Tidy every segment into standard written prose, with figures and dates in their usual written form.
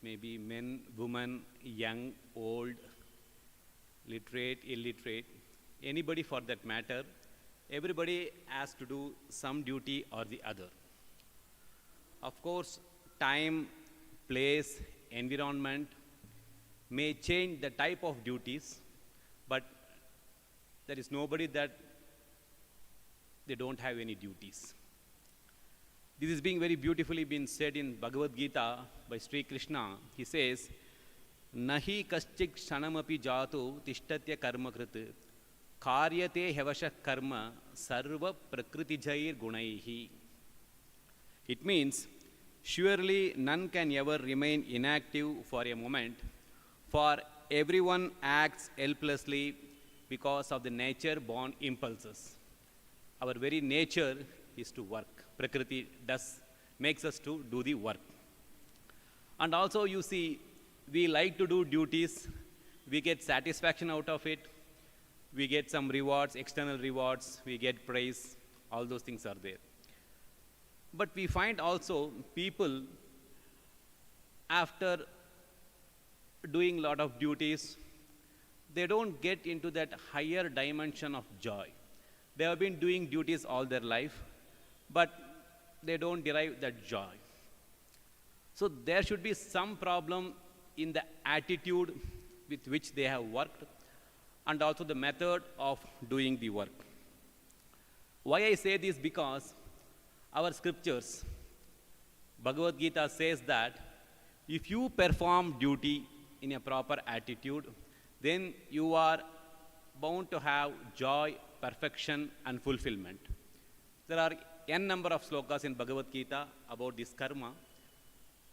maybe men, women, young, old, literate, illiterate, anybody for that matter, everybody has to do some duty or the other. Of course, time, place, environment may change the type of duties, but there is nobody that they don't have any duties. This is being very beautifully been said in Bhagavad Gita by Sri Krishna. He says, Nahi kaschik kshanamapi jato tishtatya karma kriti karyate hevasha karma sarva prakritijair gunaihi. It means, surely none can ever remain inactive for a moment, for everyone acts helplessly because of the nature-born impulses. Our very nature is to work. Prakriti makes us to do the work. And also you see, we like to do duties, we get satisfaction out of it, we get some rewards, external rewards, we get praise, all those things are there. But we find also people, after doing a lot of duties, they don't get into that higher dimension of joy. They have been doing duties all their life, but they don't derive that joy. So there should be some problem in the attitude with which they have worked and also the method of doing the work. Why I say this? Because our scriptures, Bhagavad Gita says that if you perform duty in a proper attitude, then you are bound to have joy, perfection, and fulfillment. There are n number of slokas in Bhagavad Gita about this karma.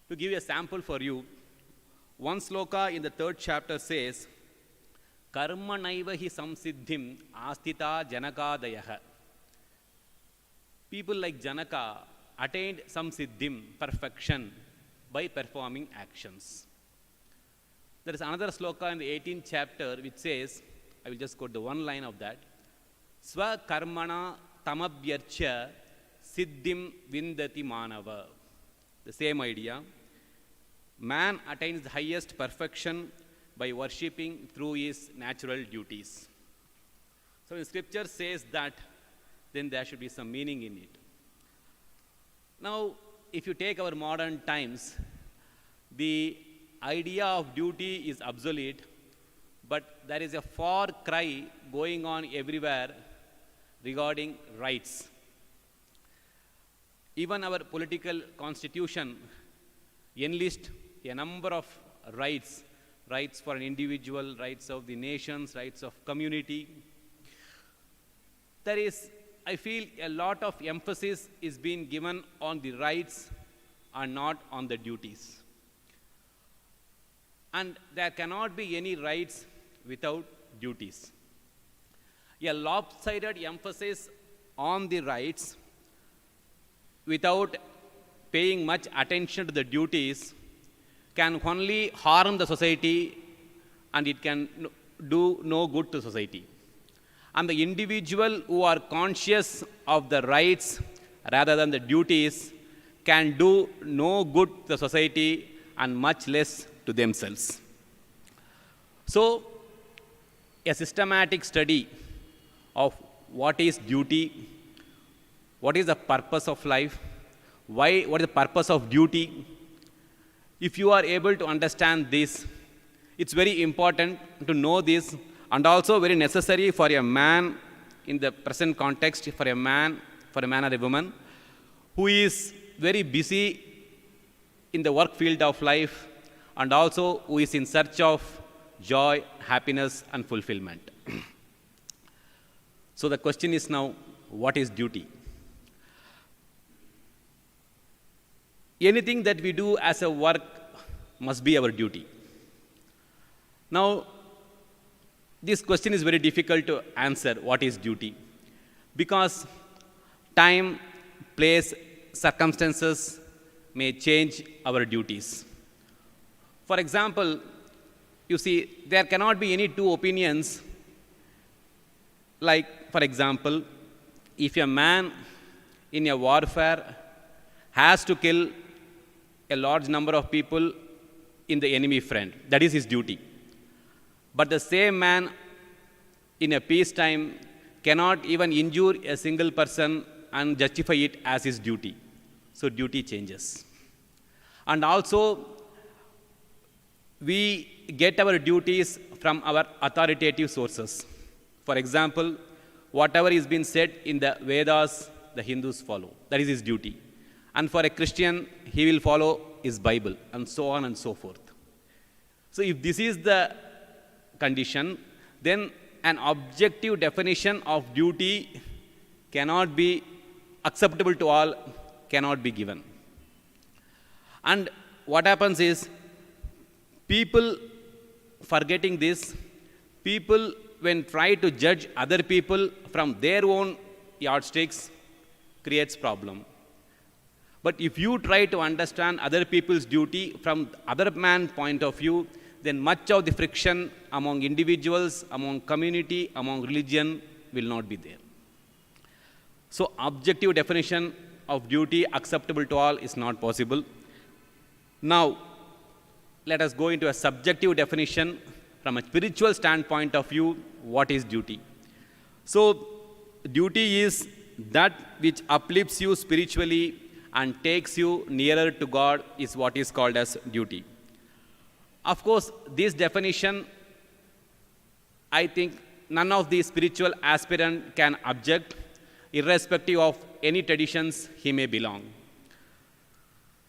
To give a sample for you, one sloka in the 3rd chapter says, Karma naiva hi samsiddhim astita janakadayaha. People like Janaka attained some siddhim, perfection, by performing actions. There is another sloka in the 18th chapter which says, I will just quote the one line of that, Swa karmana tamabhyarcha siddhim vindati manava. The same idea. Man attains the highest perfection by worshipping through his natural duties. So when scripture says that, then there should be some meaning in it. Now, if you take our modern times, the idea of duty is obsolete, but there is a far cry going on everywhere regarding rights. Even our political constitution enlists a number of rights, rights for an individual, rights of the nations, rights of community. There is, I feel, a lot of emphasis is being given on the rights and not on the duties. And there cannot be any rights without duties. A lopsided emphasis on the rights without paying much attention to the duties can only harm the society, and it can do no good to society. And the individual who are conscious of the rights rather than the duties can do no good to the society and much less to themselves. So, a systematic study of what is duty, what is the purpose of life, what is the purpose of duty. If you are able to understand this, it's very important to know this, and also very necessary for a man in the present context, for a man or a woman who is very busy in the work field of life and also who is in search of joy, happiness, and fulfillment. So the question is now, what is duty? Anything that we do as a work must be our duty. Now, this question is very difficult to answer, what is duty? Because time, place, circumstances may change our duties. For example, you see, there cannot be any two opinions. Like, for example, if a man in a warfare has to kill a large number of people in the enemy front. That is his duty. But the same man in a peacetime cannot even injure a single person and justify it as his duty. So duty changes. And also, we get our duties from our authoritative sources. For example, whatever is been said in the Vedas, the Hindus follow. That is his duty. And for a Christian, he will follow his Bible, and so on and so forth. So if this is the condition, then an objective definition of duty cannot be acceptable to all, cannot be given. And what happens is, people forgetting this, people when try to judge other people from their own yardsticks, creates problem. But if you try to understand other people's duty from other man's point of view, then much of the friction among individuals, among community, among religion will not be there. So objective definition of duty acceptable to all is not possible. Now, let us go into a subjective definition from a spiritual standpoint of view, what is duty? So, duty is that which uplifts you spiritually and takes you nearer to God is what is called as duty. Of course, this definition, I think none of the spiritual aspirant can object, irrespective of any traditions he may belong.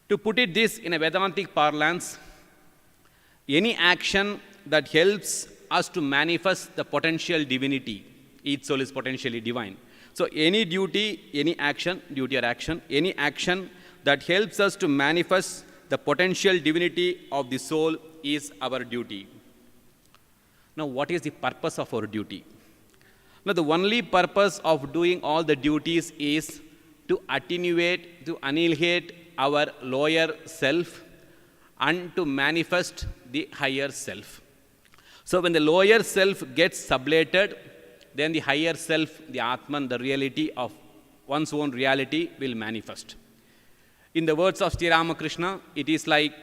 To put it this in a Vedantic parlance, any action that helps us to manifest the potential divinity, each soul is potentially divine. So any duty, any action, duty or action, any action that helps us to manifest the potential divinity of the soul is our duty. Now, what is the purpose of our duty? Now, the only purpose of doing all the duties is to attenuate, to annihilate our lower self and to manifest the higher self. So, when the lower self gets sublated, then the higher self, the Atman, the reality of one's own reality will manifest. In the words of Sri Ramakrishna, it is like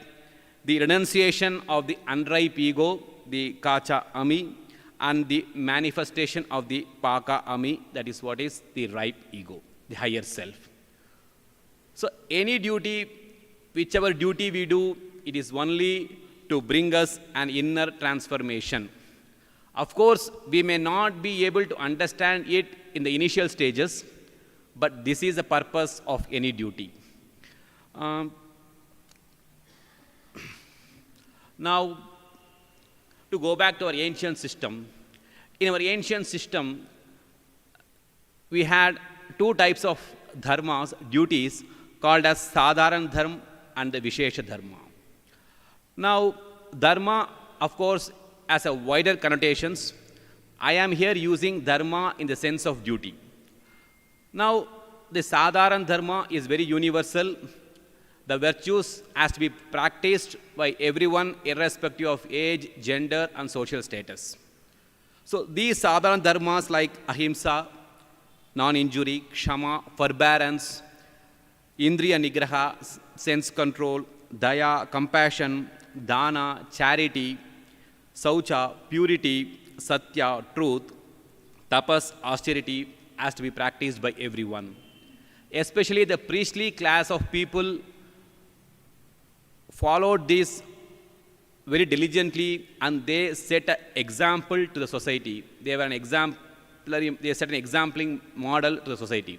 the renunciation of the unripe ego, the kacha ami, and the manifestation of the paka ami, that is what is the ripe ego, the higher self. So any duty, whichever duty we do, it is only to bring us an inner transformation. Of course, we may not be able to understand it in the initial stages, but this is the purpose of any duty. Now, to go back to our ancient system, in our ancient system, we had two types of dharmas, duties, called as Sadharan Dharma and the Vishesha Dharma. Now, dharma, of course, as a wider connotations, I am here using dharma in the sense of duty. Now, the Sadharan Dharma is very universal. The virtues has to be practiced by everyone irrespective of age, gender, and social status. So these Sadharan Dharmas like ahimsa, non-injury, kshama, forbearance, indriya nigraha, sense control, daya, compassion, dana, charity, saucha, purity, satya, truth, tapas, austerity has to be practiced by everyone. Especially the priestly class of people followed this very diligently and they set an example to the society. They were an exemplary, they set an exempling model to the society.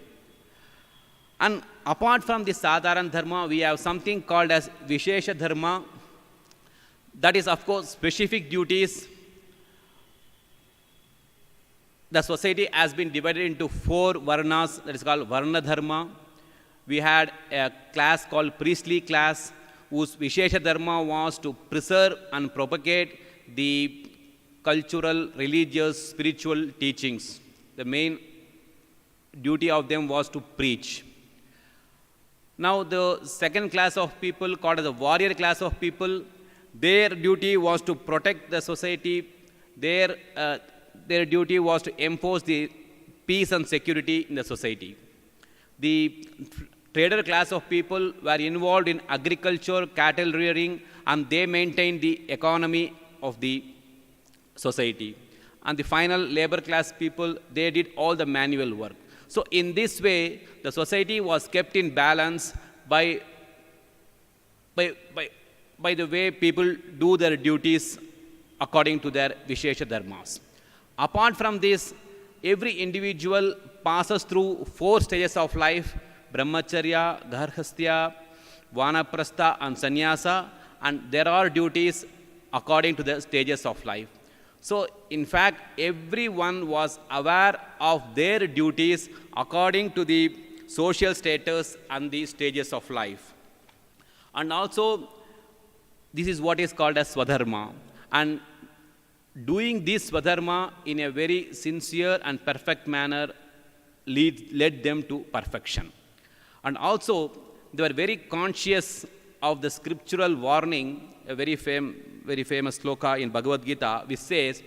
And apart from the Sadharan Dharma, we have something called as Vishesha Dharma. That is, of course, specific duties. The society has been divided into 4 varnas, that is called Varna Dharma. We had a class called priestly class, whose Vishesha Dharma was to preserve and propagate the cultural, religious, spiritual teachings. The main duty of them was to preach. Now, the second class of people, called as the warrior class of people, their duty was to protect the society. Their duty was to enforce the peace and security in the society. The trader class of people were involved in agriculture, cattle rearing, and they maintained the economy of the society. And the final labor class people, they did all the manual work. So in this way, the society was kept in balance by the way people do their duties according to their Vishesha Dharmas. Apart from this, every individual passes through 4 stages of life: Brahmacharya, Garhastya, Vanaprastha, and Sannyasa, and there are duties according to the stages of life. So, in fact, everyone was aware of their duties according to the social status and the stages of life. And also, this is what is called as Swadharma. And doing this Swadharma in a very sincere and perfect manner led them to perfection. And also, they were very conscious of the scriptural warning, a very famous sloka in Bhagavad Gita, which says,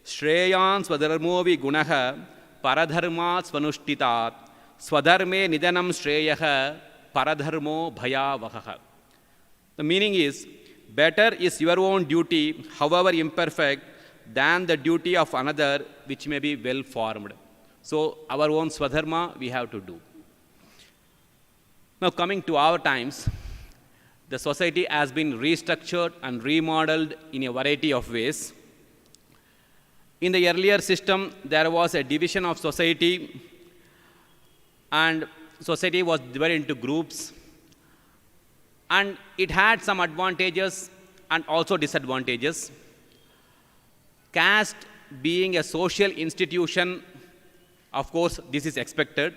Shreyan swadharmovi gunaha paradharma svanushtita swadharme nidanam shreyaha paradharmo bhayavaha. The meaning is, better is your own duty, however imperfect, than the duty of another, which may be well formed. So, our own swadharma we have to do. Now, coming to our times, the society has been restructured and remodeled in a variety of ways. In the earlier system, there was a division of society, and society was divided into groups, and it had some advantages and also disadvantages. Caste being a social institution, of course, this is expected.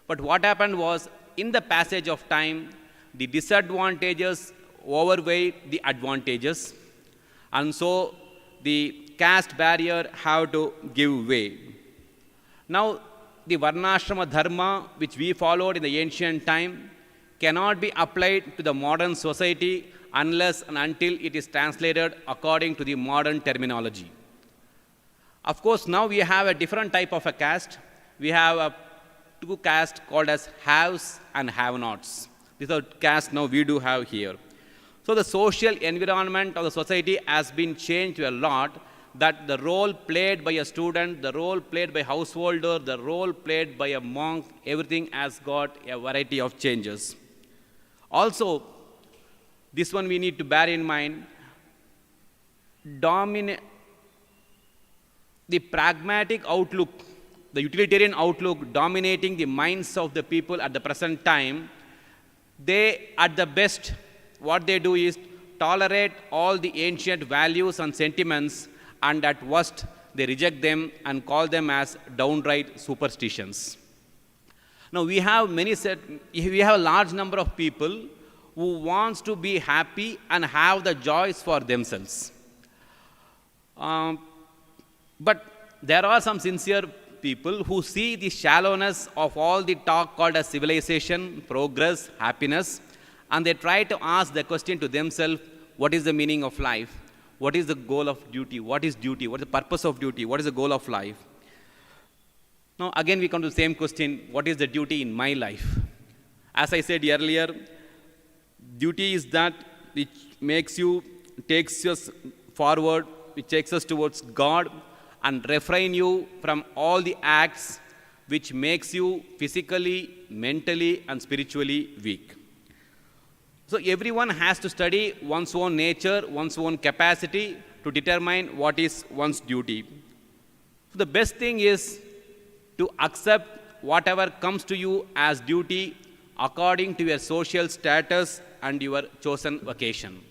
But what happened was, in the passage of time, the disadvantages outweighed the advantages, and so the caste barrier have to give way. Now, the Varnashrama Dharma, which we followed in the ancient time, cannot be applied to the modern society unless and until it is translated according to the modern terminology. Of course, now we have a different type of a caste. We have two castes called as haves and have-nots. These are castes now we do have here. So the social environment of the society has been changed a lot, that the role played by a student, the role played by a householder, the role played by a monk, everything has got a variety of changes. Also, this one we need to bear in mind, the pragmatic outlook, the utilitarian outlook dominating the minds of the people at the present time, they, at the best, what they do is tolerate all the ancient values and sentiments, and at worst, they reject them and call them as downright superstitions. Now, we have a large number of people who wants to be happy and have the joys for themselves. But there are some sincere people who see the shallowness of all the talk called as civilization, progress, happiness, and they try to ask the question to themselves, what is the meaning of life? What is the goal of duty? What is duty? What is the purpose of duty? What is the goal of life? Now, again, we come to the same question, what is the duty in my life? As I said earlier, duty is that which takes us forward, which takes us towards God, and refrain you from all the acts which makes you physically, mentally, and spiritually weak. So everyone has to study one's own nature, one's own capacity to determine what is one's duty. So the best thing is to accept whatever comes to you as duty according to your social status and your chosen vocation.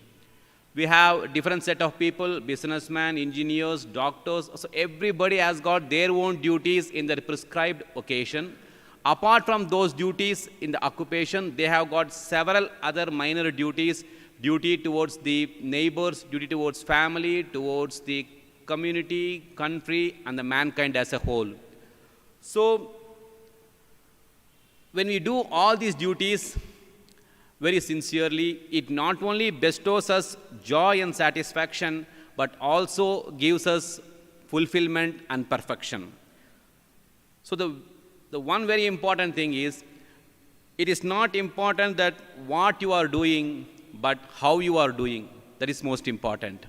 We have different set of people, businessmen, engineers, doctors, so everybody has got their own duties in their prescribed vocation. Apart from those duties in the occupation, they have got several other minor duties, duty towards the neighbors, duty towards family, towards the community, country, and the mankind as a whole. So, when we do all these duties very sincerely, it not only bestows us joy and satisfaction, but also gives us fulfillment and perfection. So the one very important thing is, It is not important that what you are doing, but how you are doing. That is most important.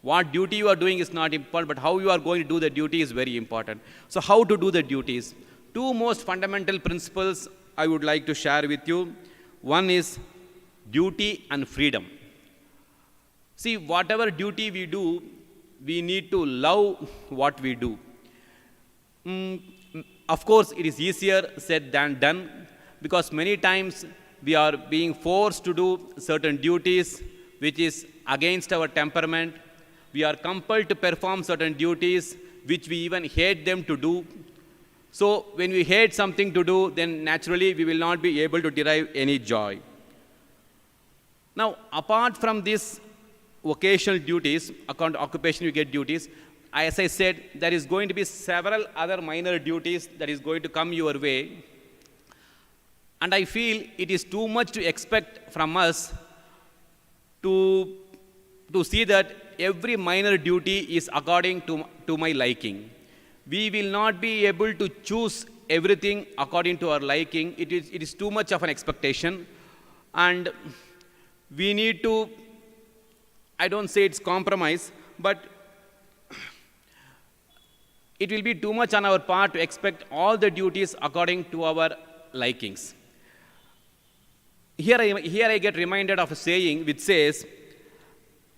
What duty you are doing is not important, but how you are going to do the duty is very important. So how to do the duties? Two most fundamental principles I would like to share with you. One is duty and freedom. See, whatever duty we do, we need to love what we do. Of course, it is easier said than done, because many times we are being forced to do certain duties which is against our temperament. We are compelled to perform certain duties which we even hate them to do. So when we hate something to do, then naturally we will not be able to derive any joy. Now, apart from these vocational duties, according to occupation you get duties, as I said, there is going to be several other minor duties that is going to come your way. And I feel it is too much to expect from us to see that every minor duty is according to my liking. We will not be able to choose everything according to our liking. It is too much of an expectation. And we need to, I don't say it's compromise, but it will be too much on our part to expect all the duties according to our likings. Here I get reminded of a saying which says,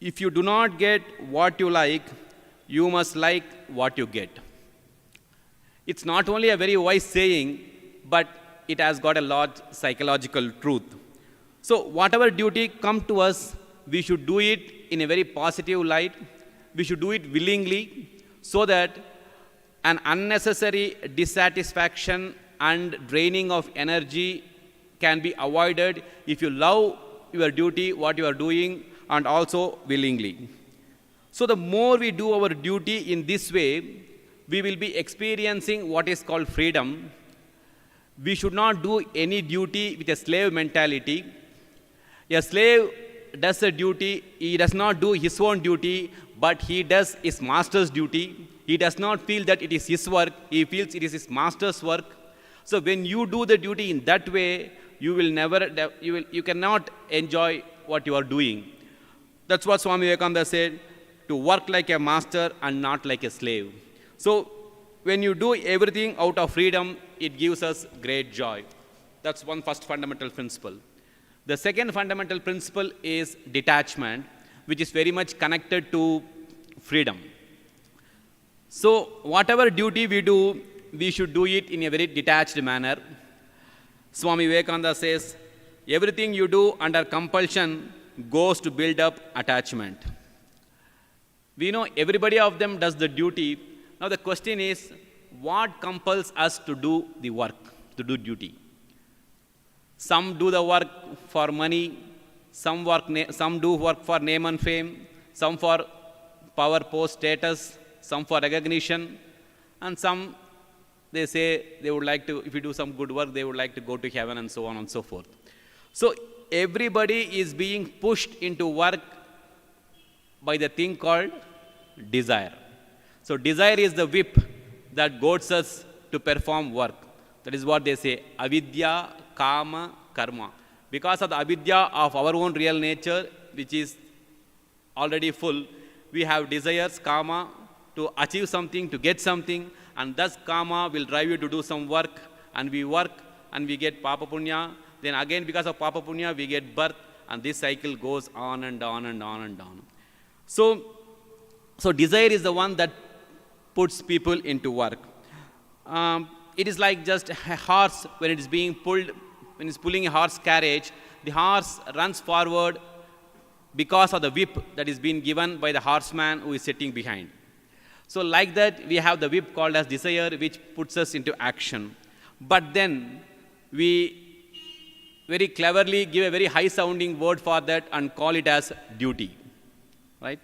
if you do not get what you like, you must like what you get. It's not only a very wise saying, but it has got a large psychological truth. So whatever duty comes to us, we should do it in a very positive light. We should do it willingly, so that an unnecessary dissatisfaction and draining of energy can be avoided if you love your duty, what you are doing, and also willingly. So the more we do our duty in this way, we will be experiencing what is called freedom. We should not do any duty with a slave mentality. A slave does a duty, he does not do his own duty, but he does his master's duty. He does not feel that it is his work, he feels it is his master's work. So when you do the duty in that way, you cannot enjoy what you are doing. That's what Swami Vivekananda said, to work like a master and not like a slave. So when you do everything out of freedom, it gives us great joy. That's one first fundamental principle. The second fundamental principle is detachment, which is very much connected to freedom. So whatever duty we do, we should do it in a very detached manner. Swami Vivekananda says, everything you do under compulsion goes to build up attachment. We know everybody of them does the duty. Now the question is, what compels us to do the work, to do duty? Some do the work for money, some do work for name and fame, some for power, post, status, some for recognition, and some, they say they would like to, if you do some good work, they would like to go to heaven, and so on and so forth. So everybody is being pushed into work by the thing called desire. So desire is the whip that goads us to perform work. That is what they say, avidya, kama, karma. Because of the avidya of our own real nature, which is already full, we have desires, kama, to achieve something, to get something, and thus karma will drive you to do some work, and we work, and we get papa punya. Then again, because of papa punya, we get birth, and this cycle goes on and on and on and on. So desire is the one that puts people into work. It is like just a horse when it is being pulled, when it's pulling a horse carriage, the horse runs forward because of the whip that is being given by the horseman who is sitting behind. So like that, we have the whip called as desire, which puts us into action. But then we very cleverly give a very high sounding word for that and call it as duty, right?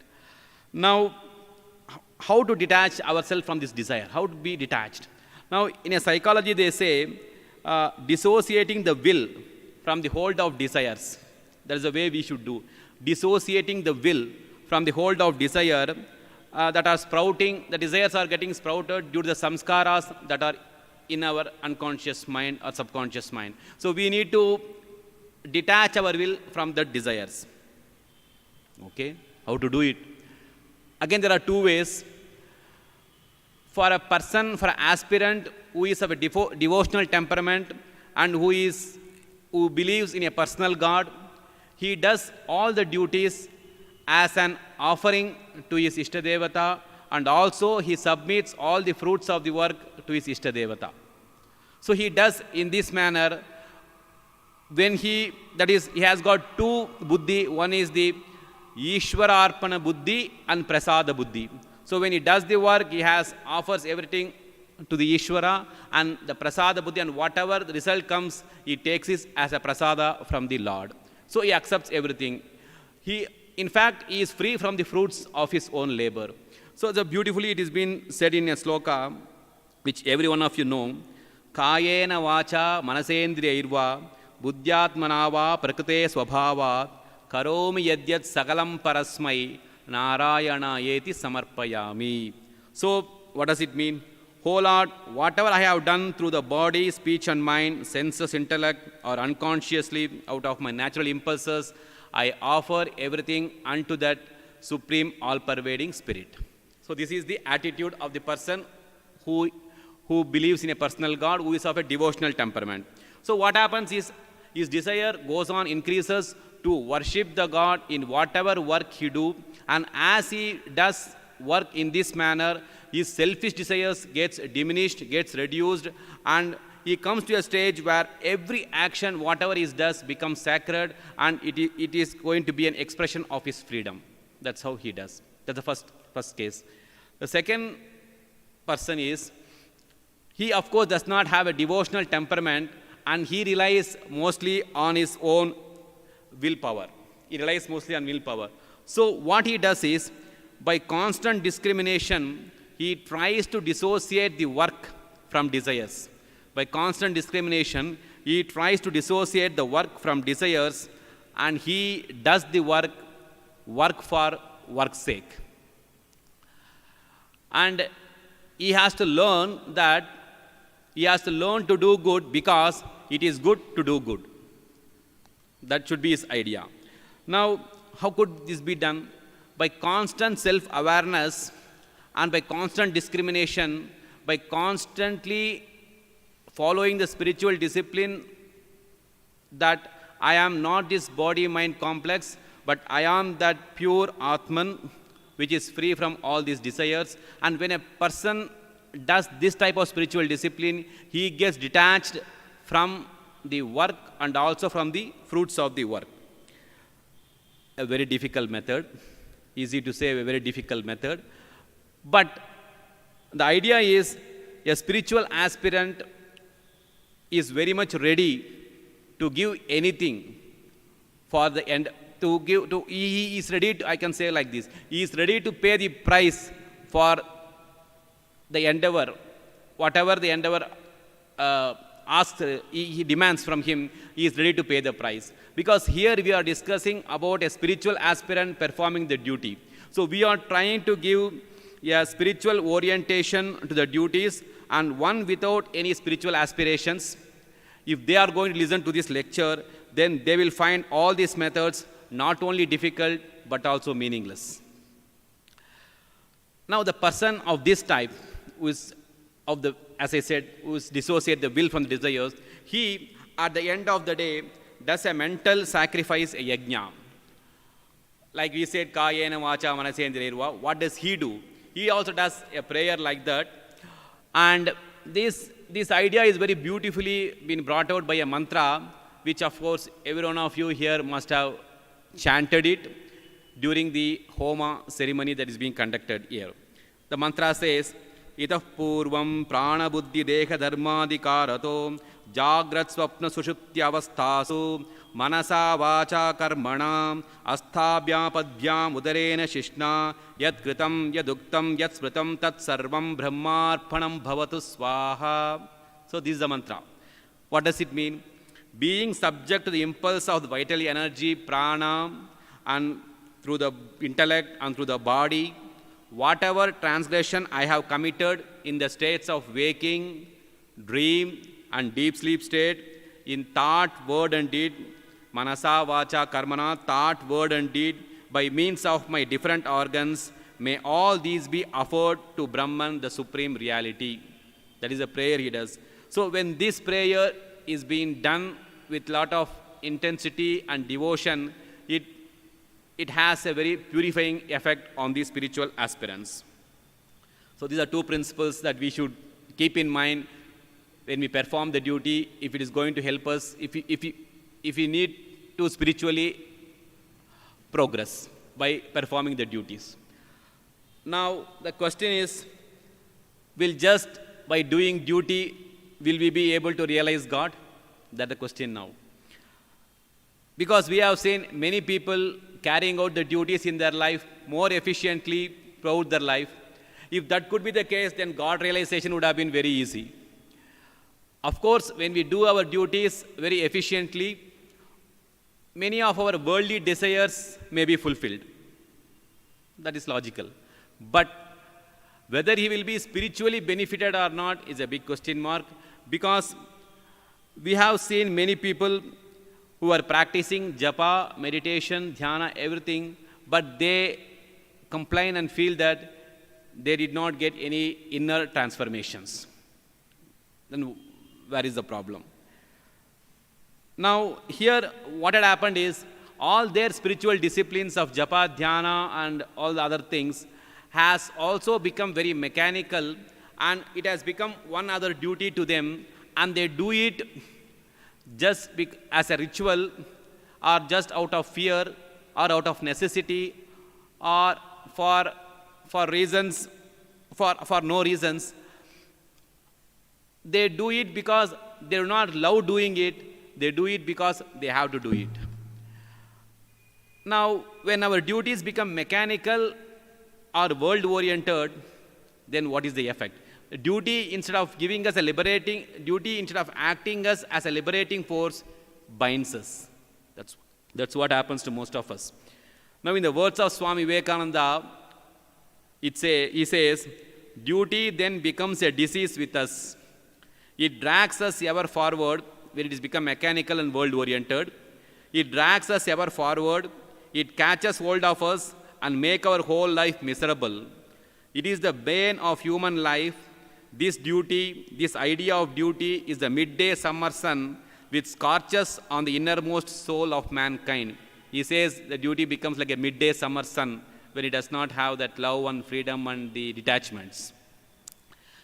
Now, how to detach ourselves from this desire? How to be detached? Now, in a psychology, they say, dissociating the will from the hold of desires. That is the way we should do. Dissociating the will from the hold of desire that are sprouting, the desires are getting sprouted due to the samskaras that are in our unconscious mind or subconscious mind. So we need to detach our will from the desires. Okay? How to do it? Again, there are two ways. For a person, for an aspirant who is of a devotional temperament and who believes in a personal God, he does all the duties as an offering to his Ishtadevata, and also he submits all the fruits of the work to his Ishtadevata. So he does in this manner. When he has got two buddhi, one is the Ishwararpana buddhi and Prasada buddhi. So when he does the work, he offers everything to the Ishvara and the Prasada buddhi, and whatever the result comes, he takes it as a Prasada from the Lord. So he accepts everything. In fact, he is free from the fruits of his own labor. So beautifully it has been said in a sloka, which every one of you know, Kayena vacha manasendriya irva buddhyatmanava prakrite swabhavat karomi yadyat sagalam parasmai narayana yeti samarpayami. So what does it mean? Oh Lord, whatever I have done through the body, speech and mind, senses, intellect, or unconsciously out of my natural impulses, I offer everything unto that supreme all-pervading spirit. So this is the attitude of the person who believes in a personal God, who is of a devotional temperament. So what happens is, his desire goes on, increases to worship the God in whatever work he do, and as he does work in this manner, his selfish desires gets diminished, gets reduced, and he comes to a stage where every action, whatever he does, becomes sacred, and it is going to be an expression of his freedom. That's how he does. That's the first case. The second person is, he of course does not have a devotional temperament, and he relies mostly on his own willpower. He relies mostly on willpower. So what he does is, by constant discrimination, he tries to dissociate the work from desires. By constant discrimination, he tries to dissociate the work from desires, and he does the work for work's sake. And he has to learn to do good because it is good to do good. That should be his idea. Now, how could this be done? By constant self-awareness and by constant discrimination, by constantly following the spiritual discipline that I am not this body-mind complex, but I am that pure Atman, which is free from all these desires. And when a person does this type of spiritual discipline, he gets detached from the work and also from the fruits of the work. A very difficult method. Easy to say, a very difficult method. But the idea is, a spiritual aspirant is very much ready to give anything for the end. He is ready to, I can say like this, he is ready to pay the price for the endeavor, whatever the endeavor asks, he demands from him, he is ready to pay the price. Because here we are discussing about a spiritual aspirant performing the duty. So we are trying to give a spiritual orientation to the duties, and one without any spiritual aspirations, if they are going to listen to this lecture, then they will find all these methods not only difficult but also meaningless. Now the person of this type, as I said, who dissociate the will from the desires, he at the end of the day does a mental sacrifice, a yajna. Like we said, Kayena vacha manasendriya, what does he do? He also does a prayer like that. And this idea is very beautifully been brought out by a mantra, which of course every one of you here must have chanted it during the Homa ceremony that is being conducted here. The mantra says, Itah purvam prana buddhi deha dharmadikarato jagrat swapna sushupti avasthasu manasa vacha karmana asthabhyam padvyam udarena shishna yat kritam yaduktam yat smritam tat sarvam brahmarpanam bhavatu swaha. So this is the mantra. What does it mean? Being subject to the impulse of the vital energy, prana, and through the intellect and through the body, whatever transgression I have committed in the states of waking, dream, and deep sleep state, in thought, word, and deed, manasa, vacha, karmana, thought, word, and deed, by means of my different organs, may all these be offered to Brahman, the supreme reality. That is a prayer he does. So when this prayer is being done with lot of intensity and devotion, it has a very purifying effect on the spiritual aspirants. So these are two principles that we should keep in mind when we perform the duty, if it is going to help us, if we need to spiritually progress by performing the duties. Now, the question is, will just by doing duty, will we be able to realize God? That's the question now. Because we have seen many people carrying out the duties in their life more efficiently throughout their life. If that could be the case, then God realization would have been very easy. Of course, when we do our duties very efficiently, many of our worldly desires may be fulfilled. That is logical. But whether he will be spiritually benefited or not is a big question mark, because we have seen many people who are practicing japa, meditation, dhyana, everything, but they complain and feel that they did not get any inner transformations. Then where is the problem? Now, here what had happened is, all their spiritual disciplines of japa, dhyana, and all the other things has also become very mechanical, and it has become one other duty to them, and they do it just as a ritual, or just out of fear, or out of necessity, or for reasons, for no reasons. They do it because they do not love doing it, they do it because they have to do it. Now, when our duties become mechanical or world-oriented, then what is the effect? Duty, instead of giving us a liberating, duty instead of acting us as a liberating force, binds us. That's what happens to most of us. Now, in the words of Swami Vivekananda, he says, duty then becomes a disease with us. It drags us ever forward when it has become mechanical and world-oriented. It drags us ever forward. It catches hold of us and makes our whole life miserable. It is the bane of human life. This duty, this idea of duty, is the midday summer sun which scorches on the innermost soul of mankind. He says the duty becomes like a midday summer sun when it does not have that love and freedom and the detachments.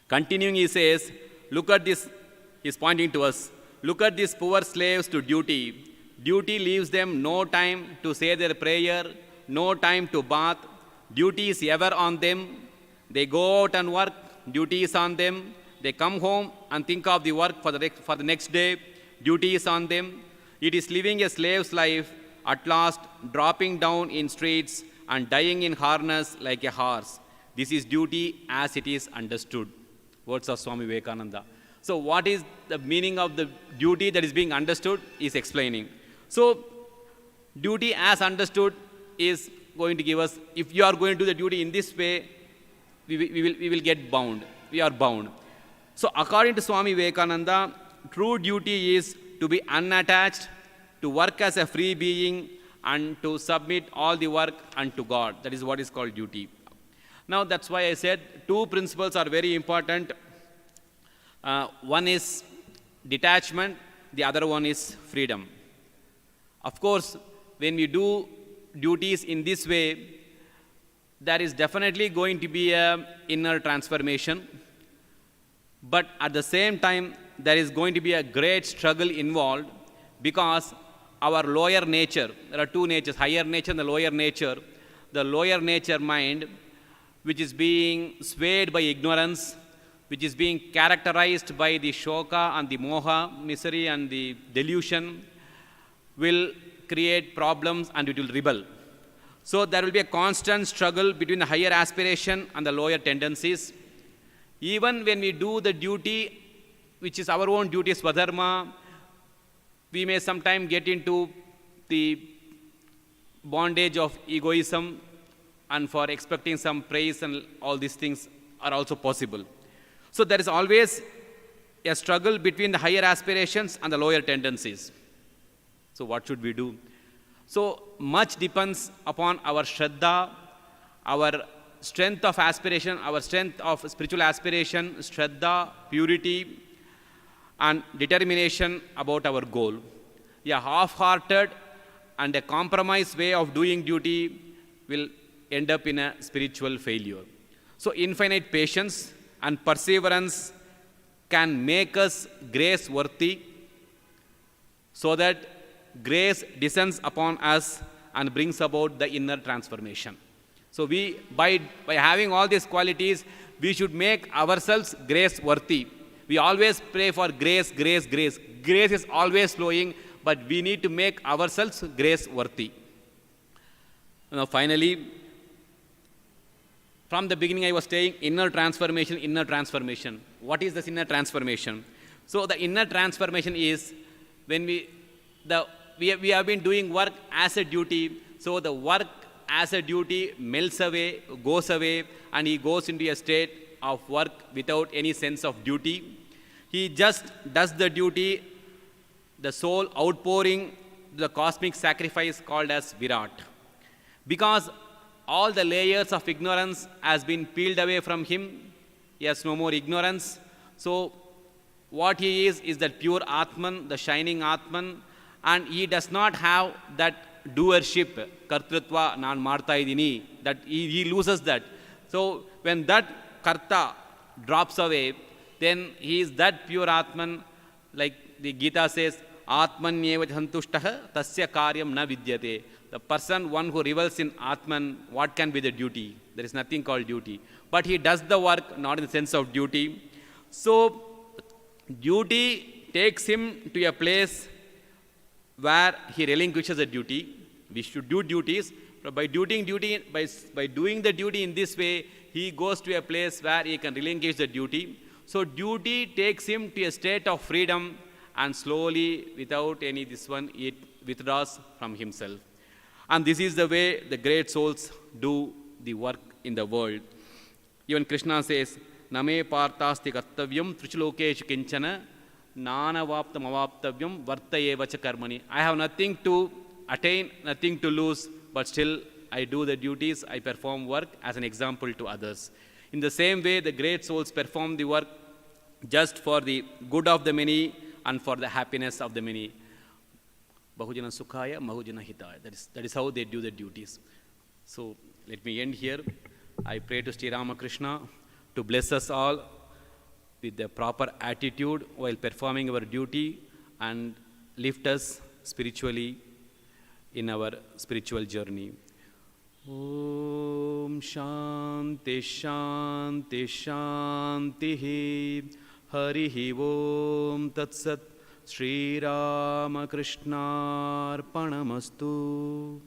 Continuing, he says, look at this, he's pointing to us, look at these poor slaves to duty. Duty leaves them no time to say their prayer, no time to bath. Duty is ever on them. They go out and work, duty is on them. They come home and think of the work for the next day, duty is on them. It is living a slave's life, at last dropping down in streets and dying in harness like a horse. This is duty as it is understood. Words of Swami Vivekananda. So what is the meaning of the duty that is being understood? Is explaining. So duty as understood is going to give us, if you are going to do the duty in this way, we will get bound. We are bound. So according to Swami Vivekananda, true duty is to be unattached, to work as a free being, and to submit all the work unto God. That is what is called duty. Now that's why I said two principles are very important. One is detachment, the other one is freedom. Of course, when we do duties in this way, there is definitely going to be an inner transformation. But at the same time, there is going to be a great struggle involved, because our lower nature, there are two natures, higher nature and the lower nature. The lower nature mind, which is being swayed by ignorance, which is being characterized by the shoka and the moha, misery and the delusion, will create problems and it will rebel. So there will be a constant struggle between the higher aspiration and the lower tendencies. Even when we do the duty, which is our own duty, swadharma, we may sometimes get into the bondage of egoism, and for expecting some praise and all these things are also possible. So there is always a struggle between the higher aspirations and the lower tendencies. So what should we do? So much depends upon our Shraddha, our strength of aspiration, our strength of spiritual aspiration, Shraddha, purity, and determination about our goal. A half-hearted and a compromised way of doing duty will end up in a spiritual failure. So infinite patience and perseverance can make us grace worthy, so that grace descends upon us and brings about the inner transformation. So we, by having all these qualities, we should make ourselves grace worthy. We always pray for grace, grace, grace. Grace is always flowing, but we need to make ourselves grace worthy. Now finally, from the beginning I was saying inner transformation, inner transformation. What is this inner transformation? So the inner transformation is when we have been doing work as a duty, so the work as a duty melts away, goes away, and he goes into a state of work without any sense of duty. He just does the duty, the soul outpouring the cosmic sacrifice called as Virat. Because all the layers of ignorance has been peeled away from him, he has no more ignorance. So what he is that pure Atman, the shining Atman, and he does not have that doership, kartritva, nan marta idini, that he loses that. So when that karta drops away, then he is that pure Atman, like the Gita says, Atmanyeva santushtaha tasya karyam na vidyate. The person, one who revels in Atman, what can be the duty? There is nothing called duty. But he does the work not in the sense of duty. So duty takes him to a place where he relinquishes a duty. We should do duties, but by doing the duty in this way, he goes to a place where he can relinquish the duty. So duty takes him to a state of freedom, and slowly, without any this one, it withdraws from himself. And this is the way the great souls do the work in the world. Even Krishna says, Name partasti kartavyam trichulokeshu kinchana nanavaptam avaptavyam vartayevacha karmani. I have nothing to attain, nothing to lose, but still I do the duties, I perform work as an example to others. In the same way, the great souls perform the work just for the good of the many and for the happiness of the many. Bahujana Sukhaya, Mahujana Hitaya. That is how they do the duties. So let me end here. I pray to Sri Ramakrishna to bless us all with the proper attitude while performing our duty and lift us spiritually in our spiritual journey. Om Shanti Shanti Shanti Harihi Om Tat Sat Sri Ramakrishna Arpanamastu.